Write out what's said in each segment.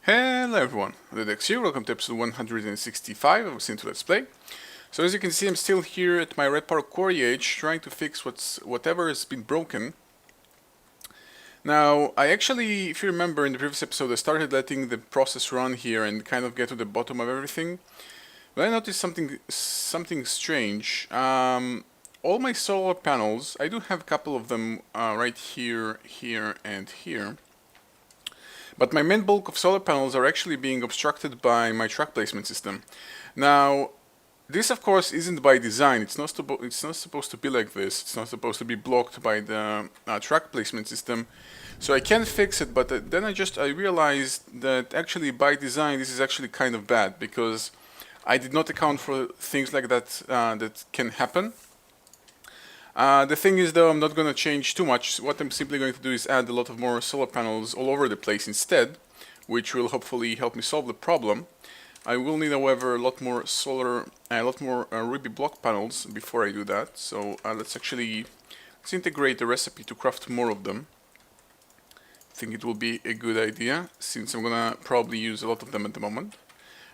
Hello everyone, odedex here, welcome to episode 165 of Sinto Let's Play. So as you can see, I'm still here at my red power quarry edge trying to fix whatever has been broken. Now, I actually, if you remember in the previous episode, I started letting the process run here and kind of get to the bottom of everything. But I noticed something strange. All my solar panels, I do have a couple of them right here, here, and here. But my main bulk of solar panels are actually being obstructed by my track placement system. Now, this of course isn't by design. It's not supposed to be like this. It's not supposed to be blocked by the track placement system. So I can fix it, but then I realized that actually by design this is actually kind of bad, because I did not account for things like that that can happen. The thing is, though, I'm not going to change too much. What I'm simply going to do is add a lot of more solar panels all over the place instead, which will hopefully help me solve the problem. I will need, however, a lot more Ruby block panels before I do that. So let's integrate the recipe to craft more of them. I think it will be a good idea, since I'm going to probably use a lot of them at the moment.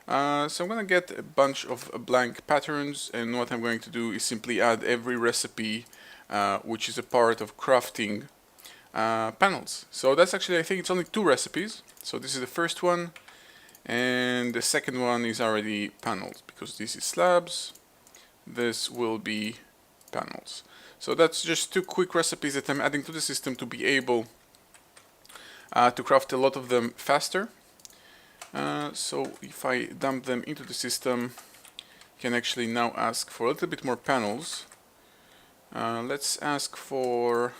So I'm going to get a bunch of blank patterns, and what I'm going to do is simply add every recipe which is a part of crafting panels. So that's actually, I think it's only 2 recipes. So this is the first one, and the second one is already panels, because this is slabs, this will be panels. So that's just 2 quick recipes that I'm adding to the system to be able to craft a lot of them faster. So if I dump them into the system, I can actually now ask for a little bit more panels. Let's ask for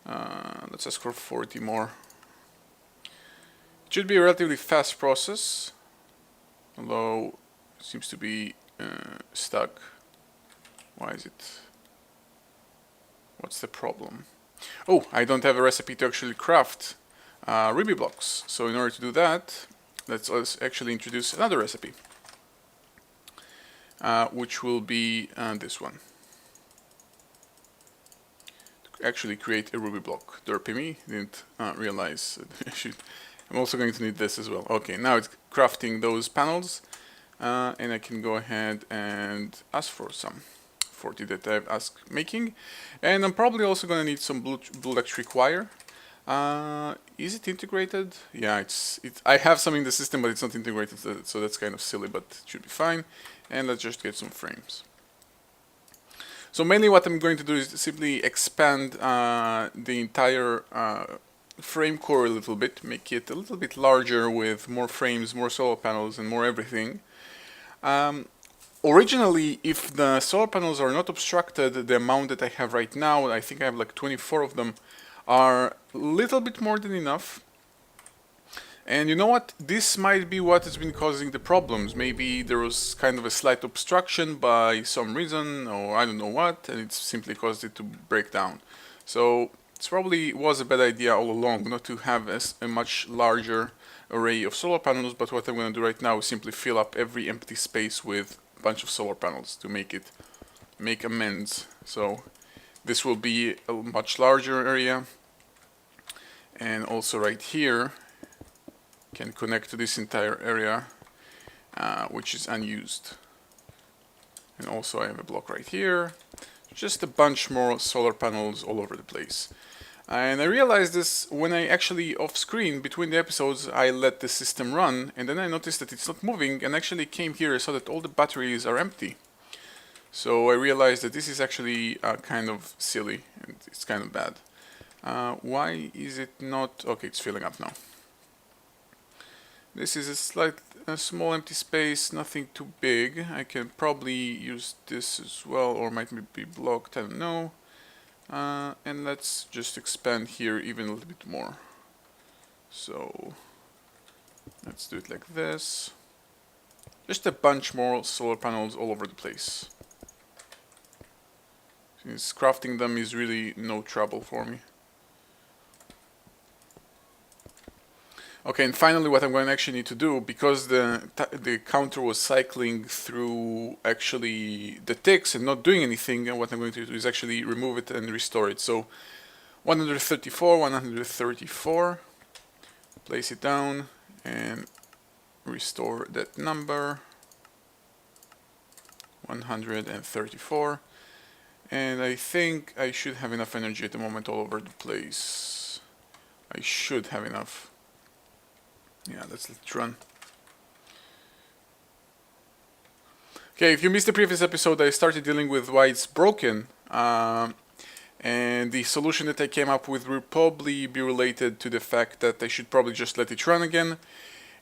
40 more. It should be a relatively fast process, although it seems to be stuck. Why is it? What's the problem? Oh, I don't have a recipe to actually craft Ruby blocks. So in order to do that, let's actually introduce another recipe, which will be this one. To actually create a Ruby block. Derpy me, didn't realize I'm also going to need this as well. Okay, now it's crafting those panels, and I can go ahead and ask for some 40 that I've asked making, and I'm probably also going to need some blue electric wire. Is it integrated? Yeah, I have some in the system, but it's not integrated, so that's kind of silly, but it should be fine. And let's just get some frames. So mainly what I'm going to do is simply expand the entire frame core a little bit, make it a little bit larger with more frames, more solar panels, and more everything. Originally, if the solar panels are not obstructed, the amount that I have right now, I think I have like 24 of them, are a little bit more than enough. And you know what? This might be what has been causing the problems. Maybe there was kind of a slight obstruction by some reason, or I don't know what, and it simply caused it to break down. So it probably was a bad idea all along not to have a much larger array of solar panels, but what I'm going to do right now is simply fill up every empty space with a bunch of solar panels to make amends. So this will be a much larger area, and also right here can connect to this entire area, which is unused. And also I have a block right here, just a bunch more solar panels all over the place. And I realized this when I actually off screen between the episodes I let the system run, and then I noticed that it's not moving, and actually came here and saw that all the batteries are empty. So I realized that this is actually kind of silly, and it's kind of bad. Why is it not? Okay, it's filling up now. This is a small empty space, nothing too big. I can probably use this as well, or might be blocked, I don't know. And let's just expand here even a little bit more. So let's do it like this. Just a bunch more solar panels all over the place. Since crafting them is really no trouble for me. Okay, and finally what I'm going to actually need to do, because the counter was cycling through actually the ticks and not doing anything, and what I'm going to do is actually remove it and restore it. So 134, 134, place it down, and restore that number 134. And I think I should have enough energy at the moment all over the place. I should have enough. Yeah, let's let it run. Okay, if you missed the previous episode, I started dealing with why it's broken. And the solution that I came up with will probably be related to the fact that I should probably just let it run again.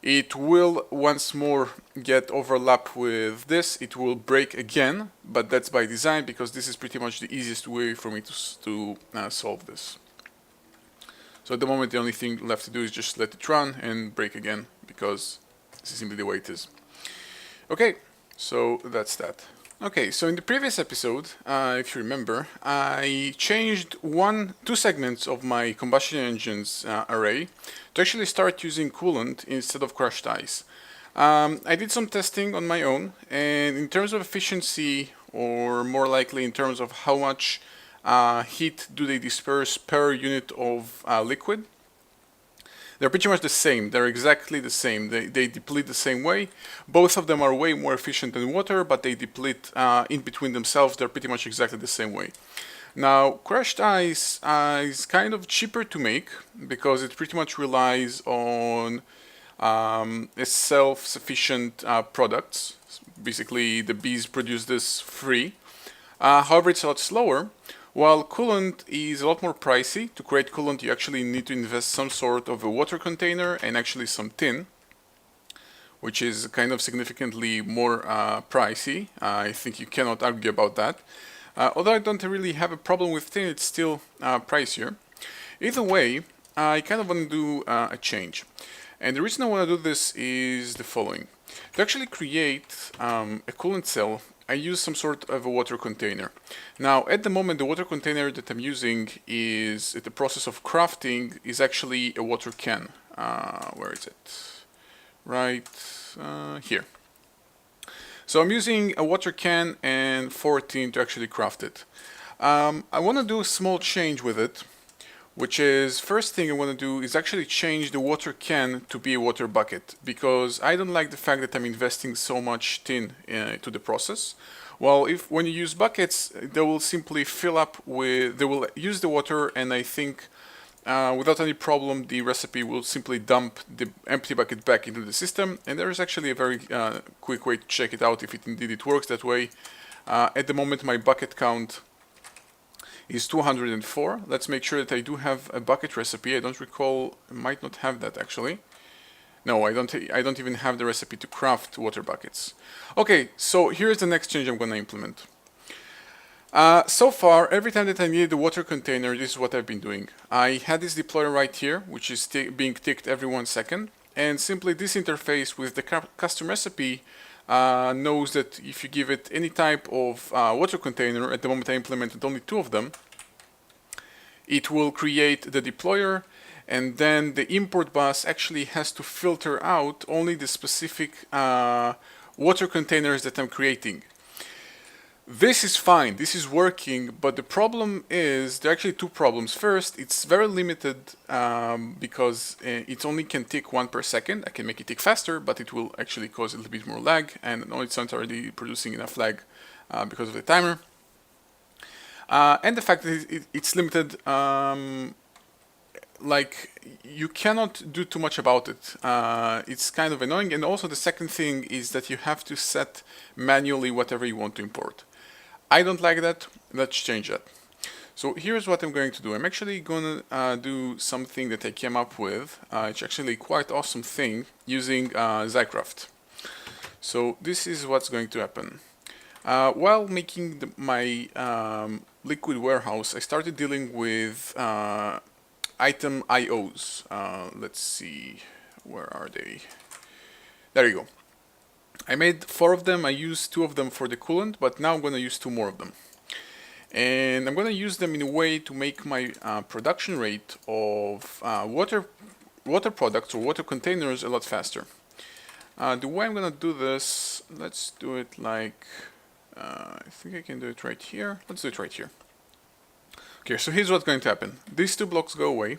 It will once more get overlap with this. It will break again, but that's by design because this is pretty much the easiest way for me to solve this. So at the moment the only thing left to do is just let it run and break again because this is simply the way it is. Okay, so that's that. Okay, so in the previous episode, if you remember, I changed two segments of my combustion engine's array to actually start using coolant instead of crushed ice. I did some testing on my own, and in terms of efficiency, or more likely in terms of how much heat do they disperse per unit of liquid, they're pretty much the same. They're exactly the same. They deplete the same way. Both of them are way more efficient than water, but they deplete in between themselves. They're pretty much exactly the same way. Now, crushed ice is kind of cheaper to make because it pretty much relies on self-sufficient products. Basically, the bees produce this free. However, it's a lot slower. While coolant is a lot more pricey. To create coolant, you actually need to invest some sort of a water container and actually some tin, which is kind of significantly more pricey. I think you cannot argue about that. Although I don't really have a problem with tin, it's still pricier. Either way, I kind of want to do a change. And the reason I want to do this is the following. To actually create a coolant cell, I use some sort of a water container. Now, at the moment, the water container that I'm using is, at the process of crafting, is actually a water can. Where is it? Right here. So I'm using a water can and 14 to actually craft it. I want to do a small change with it, which is, first thing I want to do is actually change the water can to be a water bucket, because I don't like the fact that I'm investing so much tin to the process. Well, when you use buckets, they will simply fill up with, they will use the water, and I think without any problem the recipe will simply dump the empty bucket back into the system. And there is actually a very quick way to check it out if it indeed it works that way. At the moment my bucket count is 204. Let's make sure that I do have a bucket recipe. I don't recall, I might not have that actually. No, I don't even have the recipe to craft water buckets. Okay, so here's the next change I'm going to implement. So far, every time that I needed a water container, this is what I've been doing. I had this deployer right here, which is being ticked every 1 second, and simply this interface with the custom recipe knows that if you give it any type of water container, at the moment I implemented only 2 of them, it will create the deployer, and then the import bus actually has to filter out only the specific water containers that I'm creating. This is fine, this is working, but the problem is, there are actually 2 problems. First, it's very limited because it only can tick 1 per second. I can make it tick faster, but it will actually cause a little bit more lag, and no, it's not already producing enough lag because of the timer. And the fact that it's limited, like, you cannot do too much about it. It's kind of annoying, and also the second thing is that you have to set manually whatever you want to import. I don't like that. Let's change that. So here's what I'm going to do. I'm actually going to do something that I came up with. It's actually quite awesome thing using Zycraft. So this is what's going to happen. While making my liquid warehouse, I started dealing with item IOs. Let's see, where are they? There you go. I made 4 of them. I used 2 of them for the coolant, but now I'm going to use 2 more of them. And I'm going to use them in a way to make my production rate of water products or water containers a lot faster. The way I'm going to do this, let's do it like, I think I can do it right here. Let's do it right here. Okay, so here's what's going to happen. These 2 blocks go away.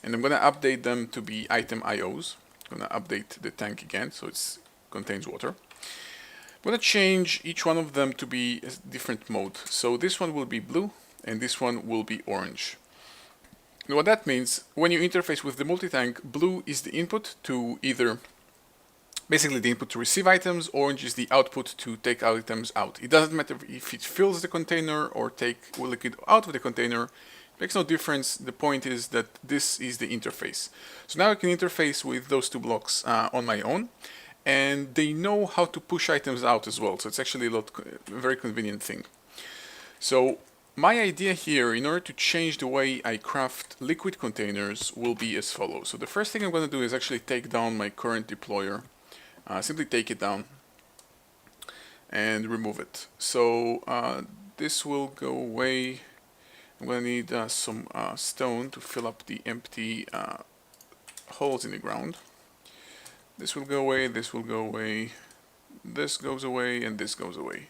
and I'm going to update them to be item IOs. I'm going to update the tank again so it contains water. I'm going to change each one of them to be a different mode. So this one will be blue and this one will be orange. And what that means, when you interface with the multi-tank, blue is the input to either basically the input to receive items, orange is the output to take items out. It doesn't matter if it fills the container or take liquid out of the container. It makes no difference. The point is that this is the interface. So now I can interface with those two blocks on my own, and they know how to push items out as well. So it's actually a very convenient thing. So my idea here, in order to change the way I craft liquid containers, will be as follows. So the first thing I'm going to do is actually take down my current deployer. Simply take it down and remove it. So this will go away. I'm going to need some stone to fill up the empty holes in the ground. This will go away, this will go away, this goes away, and this goes away.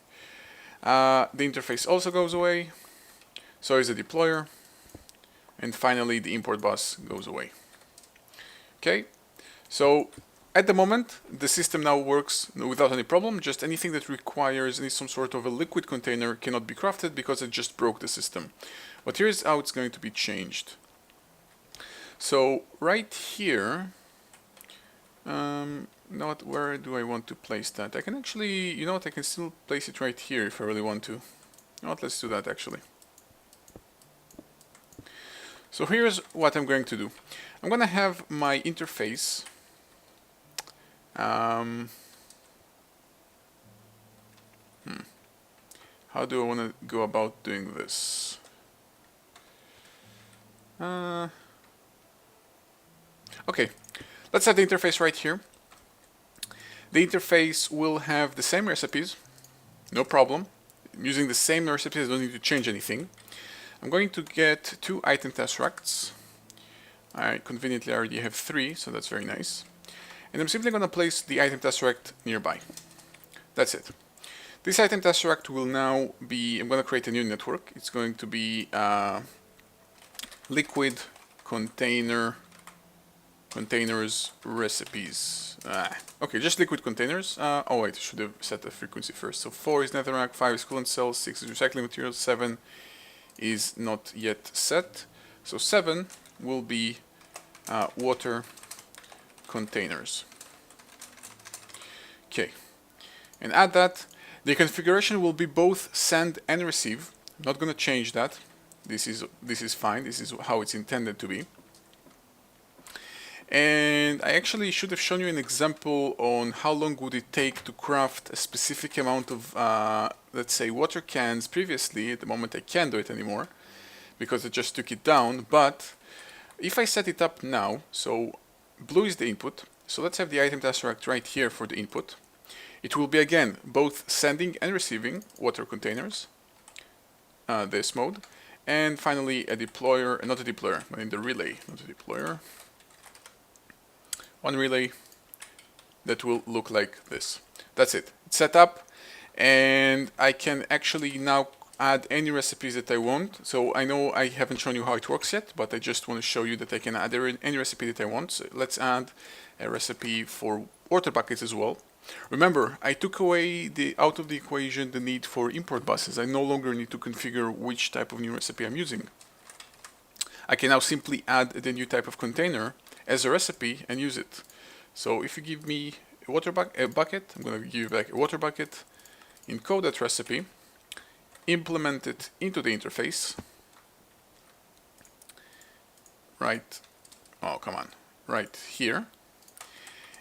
The interface also goes away, so is the deployer, and finally the import bus goes away. Okay, so at the moment the system now works without any problem. Just anything that requires some sort of a liquid container cannot be crafted because it just broke the system. But here's how it's going to be changed. So right here, where do I want to place that? I can actually, you know what, I can still place it right here if I really want to. You know what, let's do that actually. So here's what I'm going to do. I'm going to have my interface how do I want to go about doing this? Okay, let's have the interface right here. The interface will have the same recipes, no problem. I'm using the same recipes, I don't need to change anything. I'm going to get 2 item tesseracts. I conveniently already have 3, so that's very nice. And I'm simply going to place the item tesseract nearby. That's it. This item tesseract will now be, I'm going to create a new network. It's going to be liquid containers recipes. Okay, just liquid containers. Oh wait, I should have set the frequency first. So 4 is netherrack, 5 is coolant cells, 6 is recycling materials, 7 is not yet set. So 7 will be water containers. Okay, and add that. The configuration will be both send and receive. I'm not going to change that. This is fine. This is how it's intended to be. And I actually should have shown you an example on how long would it take to craft a specific amount of, let's say, water cans previously. At the moment I can't do it anymore because I just took it down. But if I set it up now, so blue is the input. So let's have the item tesseract right here for the input. It will be again both sending and receiving water containers, this mode. And finally a deployer, not a deployer, but in the relay, not a deployer. One relay that will look like this. That's it. It's set up, and I can actually now add any recipes that I want. So I know I haven't shown you how it works yet, but I just want to show you that I can add any recipe that I want. So let's add a recipe for water buckets as well. Remember, I took away out of the equation the need for import buses. I no longer need to configure which type of new recipe I'm using. I can now simply add the new type of container as a recipe and use it. So if you give me a bucket, I'm going to give you back a water bucket, encode that recipe, implement it into the interface. Right, oh come on, right here.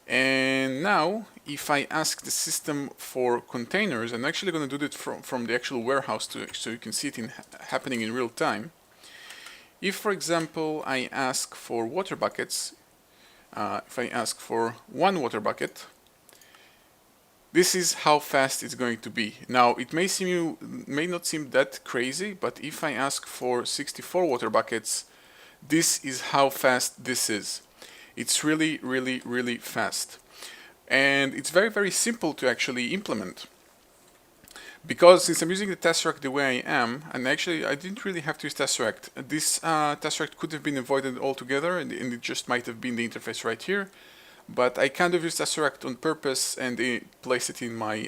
And now, if I ask the system for containers, I'm actually going to do that from the actual warehouse so you can see it happening in real time. If, for example, I ask for water buckets, if I ask for 1 water bucket, this is how fast it's going to be. Now, it may not seem that crazy, but if I ask for 64 water buckets, this is how fast this is. It's really, really, really fast. And it's very, very simple to actually implement. because since I'm using the tesseract the way I am, and actually I didn't really have to use tesseract, this tesseract could have been avoided altogether, and it just might have been the interface right here. But I kind of used tesseract on purpose and placed it in my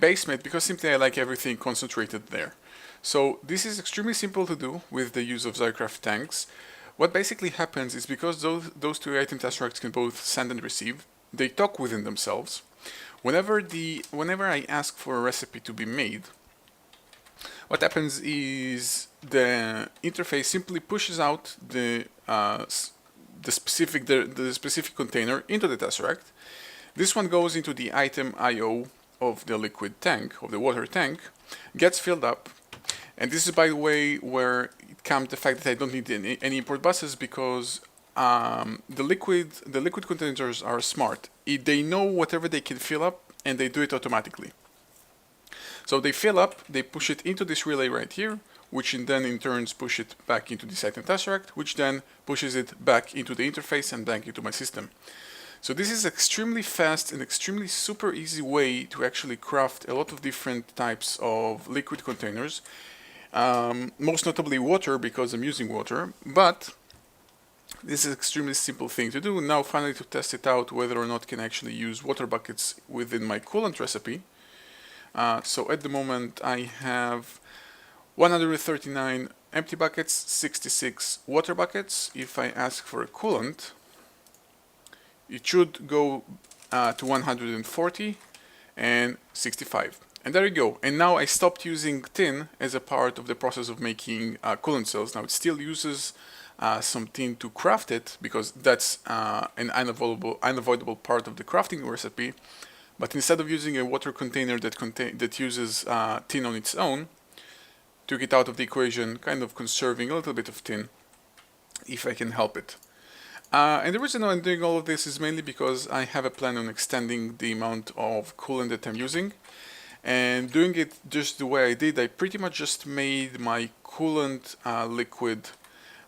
basement because simply I like everything concentrated there. So this is extremely simple to do with the use of Xycraft tanks. What basically happens is because those two item tesseracts can both send and receive, they talk within themselves. Whenever I ask for a recipe to be made, what happens is the interface simply pushes out the specific container into the tesseract. This one goes into the item IO of the liquid tank, of the water tank, gets filled up, and this is, by the way, where it comes the fact that I don't need any import buses, because the liquid containers are smart. They know whatever they can fill up, and they do it automatically. So they fill up, they push it into this relay right here, which then in turns push it back into this item tesseract, which then pushes it back into the interface and back into my system. So this is extremely fast and extremely super easy way to actually craft a lot of different types of liquid containers. Most notably water, because I'm using water, but this is an extremely simple thing to do. Now finally to test it out whether or not I can actually use water buckets within my coolant recipe. So at the moment I have 139 empty buckets, 66 water buckets. If I ask for a coolant, it should go to 140 and 65. And there you go. And now I stopped using tin as a part of the process of making coolant cells. Now it still uses some tin to craft it, because that's an unavoidable part of the crafting recipe. But instead of using a water container that uses tin on its own, took it out of the equation, kind of conserving a little bit of tin, if I can help it. And the reason I'm doing all of this is mainly because I have a plan on extending the amount of coolant that I'm using. And doing it just the way I did, I pretty much just made my coolant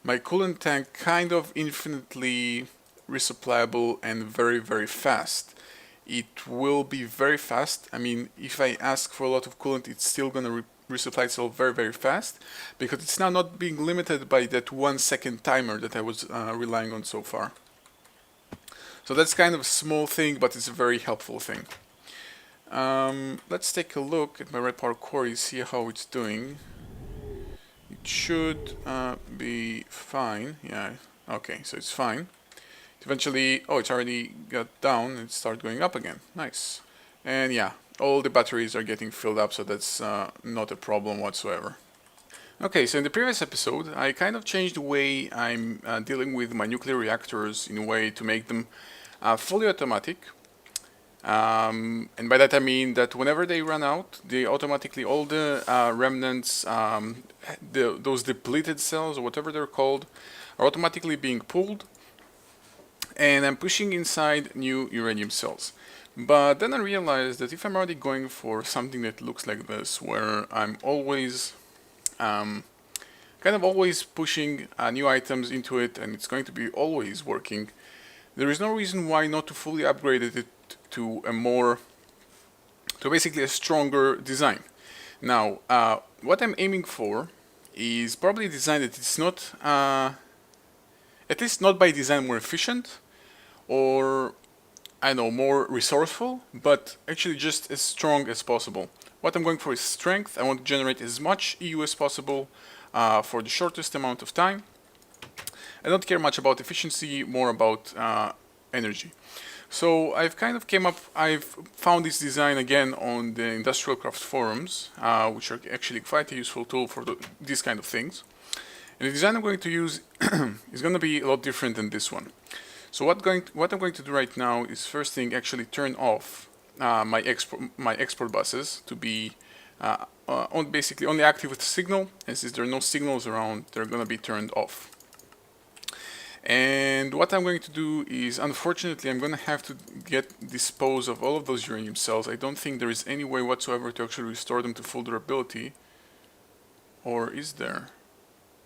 my coolant tank kind of infinitely resupplyable and very, very fast. It will be very fast. I mean, if I ask for a lot of coolant, it's still going to resupply itself very, very fast, because it's now not being limited by that 1 second timer that I was relying on so far. So that's kind of a small thing, but it's a very helpful thing. Let's take a look at my red power core, see how it's doing. It should be fine. Yeah, okay, so it's fine. Eventually, oh, it's already got down and started going up again. Nice. And yeah, all the batteries are getting filled up, so that's not a problem whatsoever. Okay, so in the previous episode, I kind of changed the way I'm dealing with my nuclear reactors in a way to make them fully automatic. And by that I mean that whenever they run out, they automatically, all the remnants, those depleted cells or whatever they're called, are automatically being pulled, and I'm pushing inside new uranium cells. But then I realized that if I'm already going for something that looks like this, where I'm always kind of always pushing new items into it, and it's going to be always working, there is no reason why not to fully upgrade it to basically a stronger design. Now, what I'm aiming for is probably a design that is not, at least not by design more efficient, or I don't know, more resourceful, but actually just as strong as possible. What I'm going for is strength. I want to generate as much EU as possible for the shortest amount of time. I don't care much about efficiency, more about energy. So I've found this design again on the Industrial Craft forums, which are actually quite a useful tool for these kind of things. And the design I'm going to use is going to be a lot different than this one. So what I'm going to do right now is, first thing, actually turn off my export buses to be basically only active with signal, and since there are no signals around, they're going to be turned off. And what I'm going to do is, unfortunately, I'm going to have to dispose of all of those uranium cells. I don't think there is any way whatsoever to actually restore them to full durability. Or is there?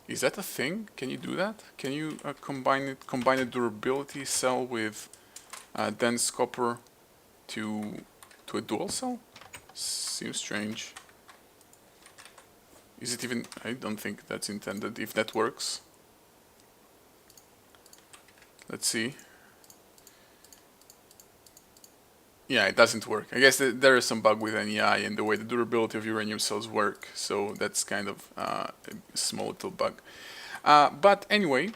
Is that a thing? Can you do that? Can you combine a durability cell with dense copper to to a dual cell? Seems strange. Is it even... I don't think that's intended, if that works. Let's see. Yeah, it doesn't work. I guess there is some bug with NEI and the way the durability of uranium cells work, so that's kind of a small little bug. But anyway,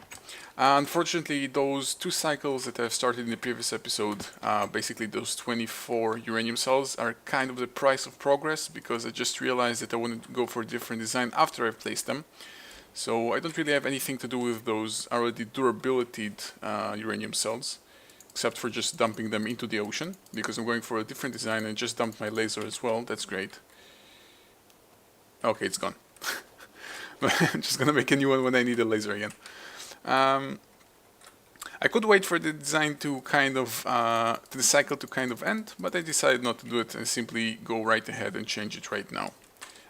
unfortunately, those 2 cycles that I've started in the previous episode, basically those 24 uranium cells, are kind of the price of progress, because I just realized that I wanted to go for a different design after I've placed them. So I don't really have anything to do with those already durability uranium cells, except for just dumping them into the ocean, because I'm going for a different design and just dumped my laser as well. That's great. Okay, it's gone. I'm just gonna make a new one when I need a laser again. I could wait for the design to kind of, the cycle to kind of end, but I decided not to do it and simply go right ahead and change it right now.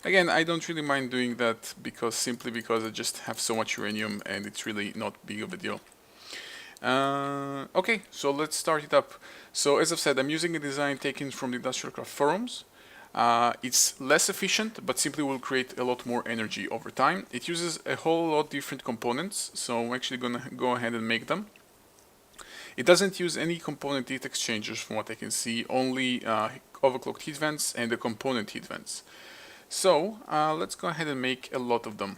Again, I don't really mind doing that simply because I just have so much uranium and it's really not big of a deal. Okay, so let's start it up. So as I've said, I'm using a design taken from the Industrial Craft forums. It's less efficient, but simply will create a lot more energy over time. It uses a whole lot different components, so I'm actually gonna go ahead and make them. It doesn't use any component heat exchangers from what I can see, only overclocked heat vents and the component heat vents. So let's go ahead and make a lot of them.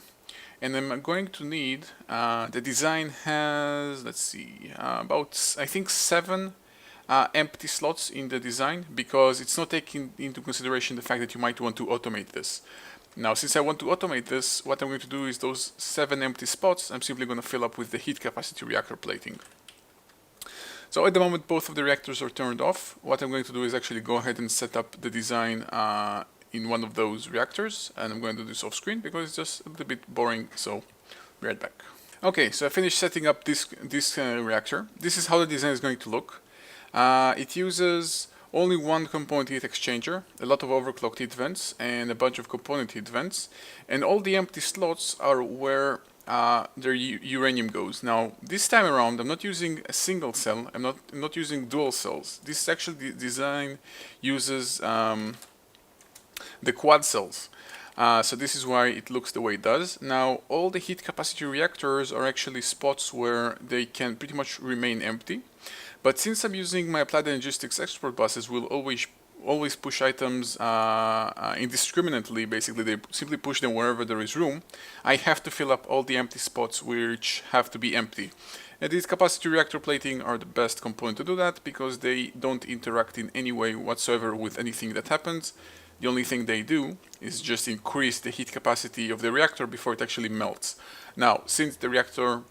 And I'm going to need, the design has, let's see, about, I think 7 empty slots in the design, because it's not taking into consideration the fact that you might want to automate this. Now, since I want to automate this, what I'm going to do is those 7 empty spots, I'm simply going to fill up with the heat capacity reactor plating. So at the moment, both of the reactors are turned off. What I'm going to do is actually go ahead and set up the design in one of those reactors, and I'm going to do this off screen because it's just a little bit boring, so be right back. Okay, so I finished setting up this reactor. This is how the design is going to look. It uses only one component heat exchanger, a lot of overclocked heat vents, and a bunch of component heat vents, and all the empty slots are where their uranium goes. Now, this time around, I'm not using a single cell, I'm not using dual cells. This actually design uses the quad cells. So this is why it looks the way it does. Now, all the heat capacity reactors are actually spots where they can pretty much remain empty. But since I'm using my applied energistics export buses, will always push items indiscriminately. Basically, they simply push them wherever there is room. I have to fill up all the empty spots which have to be empty. And these capacity reactor plating are the best component to do that, because they don't interact in any way whatsoever with anything that happens. The only thing they do is just increase the heat capacity of the reactor before it actually melts. Now, since the reactor,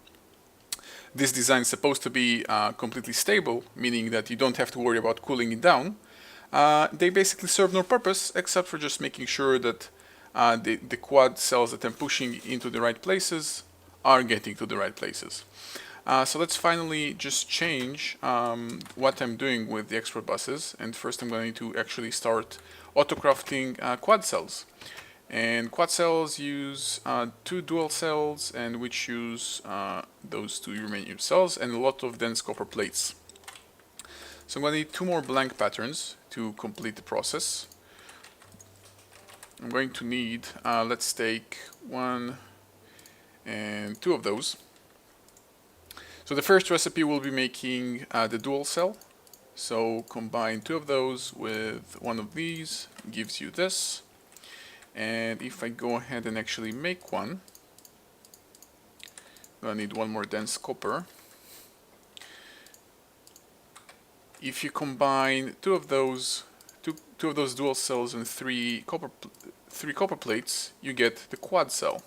this design is supposed to be completely stable, meaning that you don't have to worry about cooling it down, they basically serve no purpose except for just making sure that the quad cells that I'm pushing into the right places are getting to the right places. So let's finally just change what I'm doing with the export buses, and first I'm going to actually start autocrafting quad cells. And quad cells use 2 dual cells, and which use those 2 uranium cells and a lot of dense copper plates. So I'm going to need 2 more blank patterns to complete the process. I'm going to need, let's take 1 and 2 of those. So the first recipe will be making the dual cell. So combine 2 of those with 1 of these, gives you this. And if I go ahead and actually make one, I'm gonna need 1 more dense copper. If you combine 2 of those dual cells and 3 copper plates, you get the quad cell.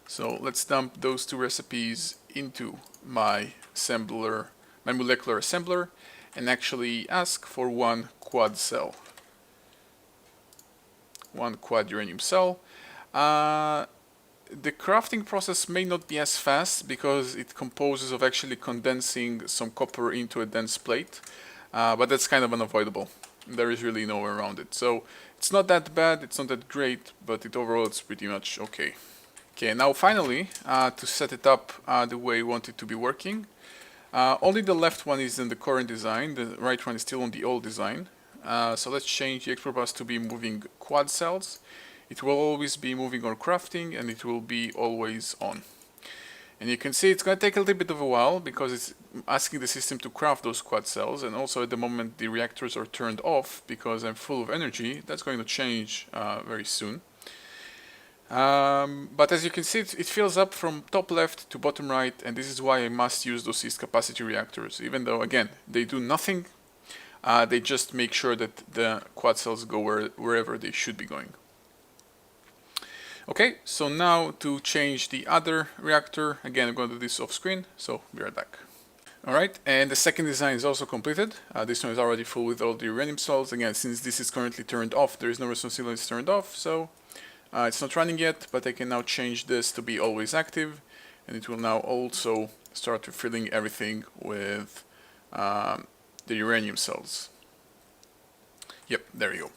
So let's dump those 2 recipes into my assembler, my molecular assembler, and actually ask for 1 quad cell. 1 quad uranium cell. The crafting process may not be as fast because it composes of actually condensing some copper into a dense plate, but that's kind of unavoidable. There is really no way around it. So it's not that bad, it's not that great, but overall it's pretty much okay. Okay, now finally, to set it up the way we want it to be working, only the left one is in the current design, the right one is still on the old design. So let's change the export bus to be moving quad cells. It will always be moving or crafting, and it will be always on. And you can see it's going to take a little bit of a while because it's asking the system to craft those quad cells, and also at the moment the reactors are turned off because I'm full of energy. That's going to change very soon. But as you can see, it fills up from top left to bottom right, and this is why I must use those seized capacity reactors, even though, again, they do nothing. They just make sure that the quad cells go wherever they should be going. Okay, so now to change the other reactor, again, I'm going to do this off screen, so be right back. Alright, and the second design is also completed. This one is already full with all the uranium cells. Again, since this is currently turned off, there is no responsibility, it's turned off, so it's not running yet, but I can now change this to be always active, and it will now also start filling everything with the uranium cells. Yep, there you go.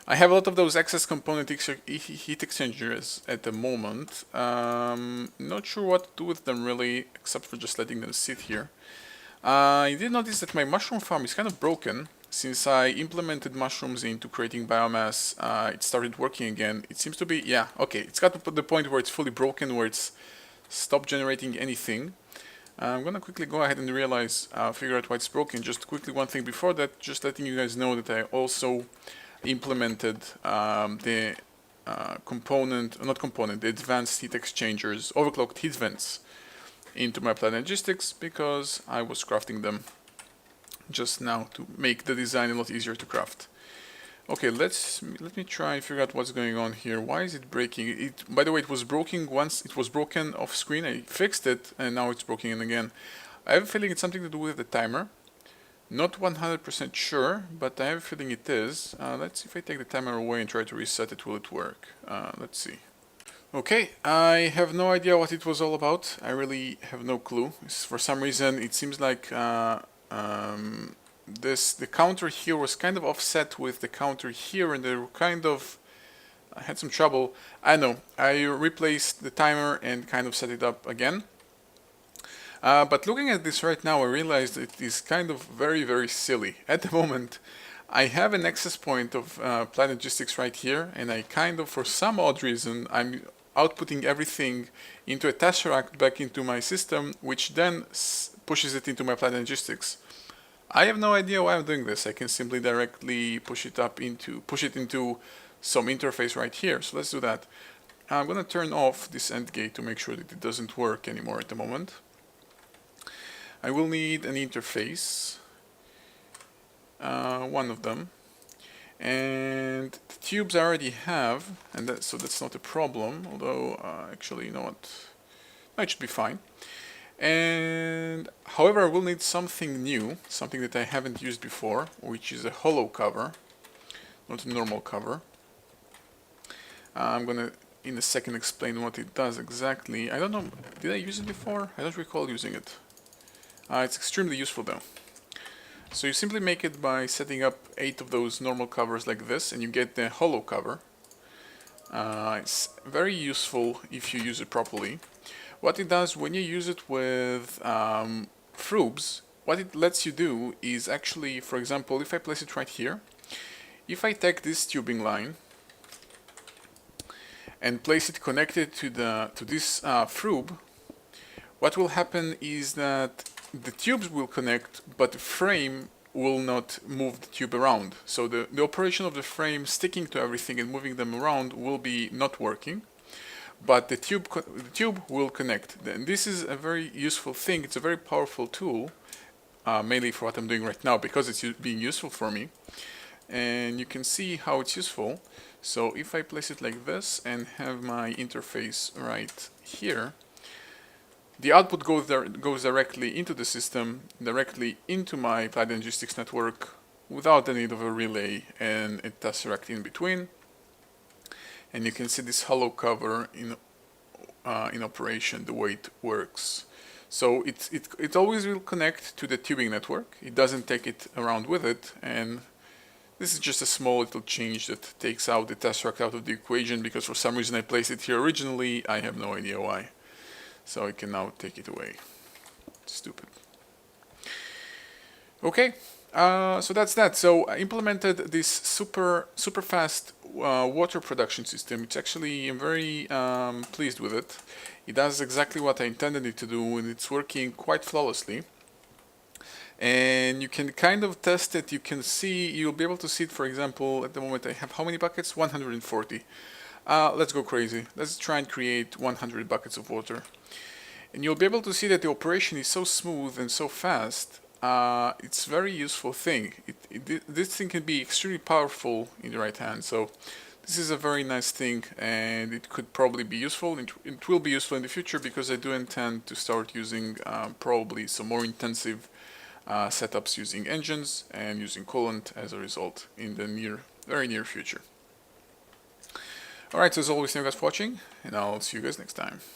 I have a lot of those excess component heat exchangers at the moment. Not sure what to do with them really, except for just letting them sit here. I did notice that my mushroom farm is kind of broken. Since I implemented mushrooms into creating biomass, it started working again. It seems to be, yeah, okay, it's got to the point where it's fully broken, where it's stopped generating anything. I'm gonna quickly go ahead and figure out why it's broken. Just quickly, one thing before that, just letting you guys know that I also implemented the the advanced heat exchangers, overclocked heat vents into my Planet Logistics because I was crafting them just now to make the design a lot easier to craft. Okay, let me try and figure out what's going on here. Why is it breaking? By the way, it was broken once. It was broken off screen. I fixed it, and now it's broken again. I have a feeling it's something to do with the timer. Not 100% sure, but I have a feeling it is. Let's see if I take the timer away and try to reset it. Will it work? Let's see. Okay, I have no idea what it was all about. I really have no clue. For some reason, it seems like the counter here was kind of offset with the counter here, and they were I had some trouble. I know, I replaced the timer and kind of set it up again. But looking at this right now, I realized it is kind of very, very silly. At the moment, I have an access point of Planet Logistics right here, and I kind of, for some odd reason, I'm outputting everything into a tesseract back into my system, which then pushes it into my Planet Logistics. I have no idea why I'm doing this. I can simply directly push it into some interface right here. So let's do that. I'm gonna turn off this end gate to make sure that it doesn't work anymore at the moment. I will need an interface, one of them, and the tubes I already have, and so that's not a problem. Although actually, you know what? No, it should be fine. And however, I will need something new, something that I haven't used before, which is a hollow cover, not a normal cover. I'm gonna in a second explain what it does exactly. I don't know, did I use it before? I don't recall using it. It's extremely useful though. So you simply make it by setting up 8 of those normal covers like this, and you get the hollow cover. It's very useful if you use it properly. What it does when you use it with frubes, what it lets you do is actually, for example, if I place it right here, if I take this tubing line and place it connected to this frube, what will happen is that the tubes will connect, but the frame will not move the tube around. So the operation of the frame sticking to everything and moving them around will be not working. But the tube will connect. And this is a very useful thing. It's a very powerful tool, mainly for what I'm doing right now, because it's being useful for me. And you can see how it's useful. So if I place it like this and have my interface right here, the output goes directly into the system, directly into my Planet Logistics network, without the need of a relay and a tesseract in between. And you can see this hollow cover in operation, the way it works. So it always will connect to the tubing network. It doesn't take it around with it, and this is just a small little change that takes out the tesseract out of the equation, because for some reason I placed it here originally. I have no idea why. So I can now take it away. Stupid. Okay, So that's that. So I implemented this super fast water production system. It's actually, I'm very pleased with it. It does exactly what I intended it to do, and it's working quite flawlessly. And you can kind of test it. You can see, you'll be able to see it. For example, at the moment I have how many buckets? 140. Let's go crazy. Let's try and create 100 buckets of water. And you'll be able to see that the operation is so smooth and so fast. It's a very useful thing. This thing can be extremely powerful in the right hand. So this is a very nice thing, and it could probably be useful. It will be useful in the future because I do intend to start using probably some more intensive setups using engines and using coolant as a result in the very near future. Alright, so as always, thank you guys for watching, and I'll see you guys next time.